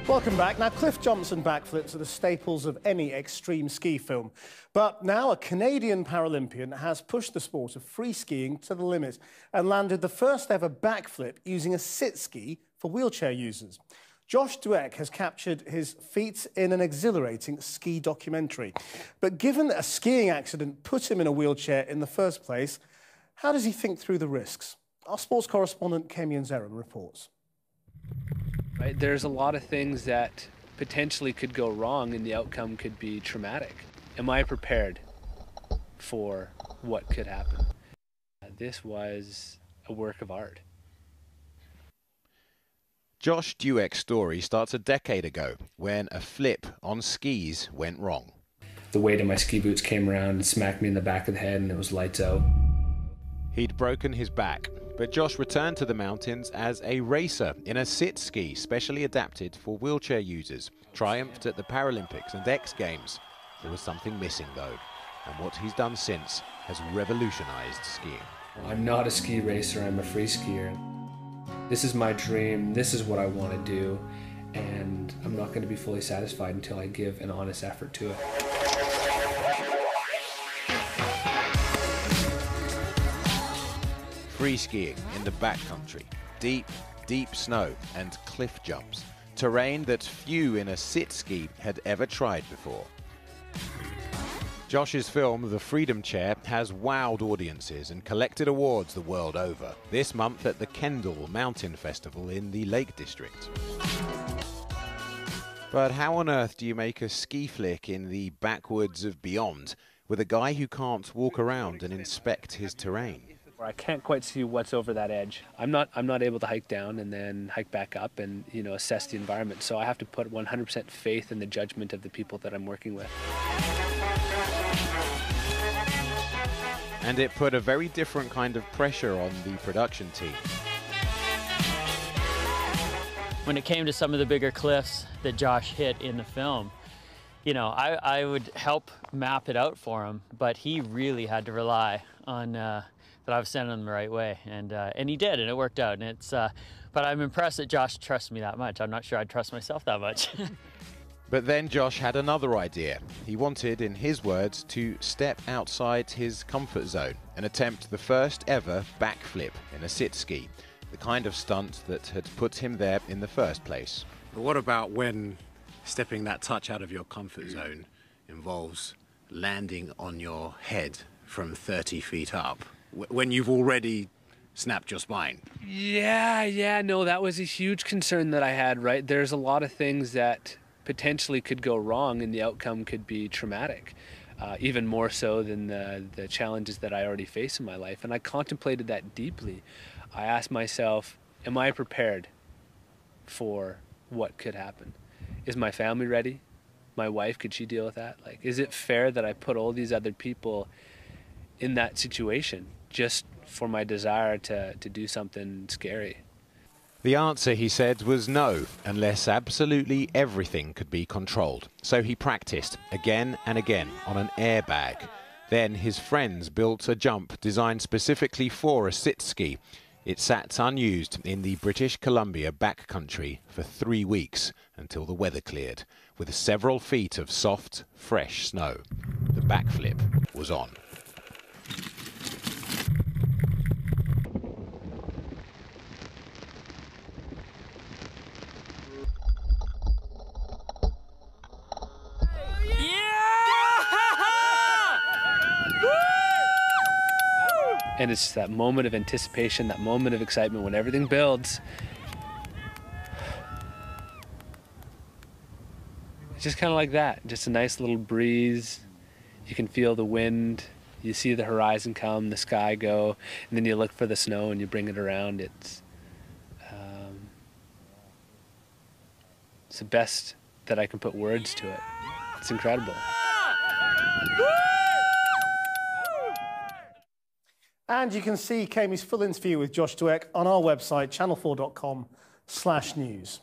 Welcome back. Now, cliff jumps and backflips are the staples of any extreme ski film. But now a Canadian Paralympian has pushed the sport of free skiing to the limit and landed the first ever backflip using a sit ski for wheelchair users. Josh Dweck has captured his feat in an exhilarating ski documentary. But given that a skiing accident put him in a wheelchair in the first place, how does he think through the risks? Our sports correspondent, Kemian Zeram, reports. Right, there's a lot of things that potentially could go wrong and the outcome could be traumatic. Am I prepared for what could happen? This was a work of art. Josh Dweck's story starts a decade ago when a flip on skis went wrong. The weight of my ski boots came around and smacked me in the back of the head and it was lights out. He'd broken his back, but Josh returned to the mountains as a racer in a sit ski specially adapted for wheelchair users, triumphed at the Paralympics and X Games. There was something missing though, and what he's done since has revolutionized skiing. I'm not a ski racer, I'm a free skier. This is my dream, this is what I want to do, and I'm not going to be fully satisfied until I give an honest effort to it. Free skiing in the backcountry, deep snow and cliff jumps, terrain that few in a sit ski had ever tried before. Josh's film, The Freedom Chair, has wowed audiences and collected awards the world over, this month at the Kendall Mountain Festival in the Lake District. But how on earth do you make a ski flick in the backwoods of beyond with a guy who can't walk around and inspect his terrain? I can't quite see what's over that edge. I'm not able to hike down and then hike back up and assess the environment. So I have to put 100% faith in the judgment of the people that I'm working with. And it put a very different kind of pressure on the production team. When it came to some of the bigger cliffs that Josh hit in the film, I would help map it out for him, but he really had to rely on that I was sending him the right way, and he did, and it worked out. And it's, but I'm impressed that Josh trusts me that much. I'm not sure I'd trust myself that much. But then Josh had another idea. He wanted, in his words, to step outside his comfort zone and attempt the first ever backflip in a sit ski, the kind of stunt that had put him there in the first place. But what about when stepping that touch out of your comfort zone involves landing on your head from 30 feet up, when you've already snapped your spine? Yeah, no, that was a huge concern that I had, right? There's a lot of things that potentially could go wrong and the outcome could be traumatic, even more so than the challenges that I already face in my life. And I contemplated that deeply. I asked myself, am I prepared for what could happen? Is my family ready? My wife, could she deal with that? Like, is it fair that I put all these other people in that situation just for my desire to do something scary? The answer, he said, was no, unless absolutely everything could be controlled. So he practiced again and again on an airbag. Then his friends built a jump designed specifically for a sit ski. It sat unused in the British Columbia backcountry for 3 weeks until the weather cleared, with several feet of soft, fresh snow. The backflip was on. And it's that moment of anticipation, that moment of excitement when everything builds. It's just kind of like that, just a nice little breeze. You can feel the wind, you see the horizon come, the sky go, and then you look for the snow and you bring it around. It's the best that I can put words to it. It's incredible. And you can see Kami's full interview with Josh Dweck on our website, channel4.com/news.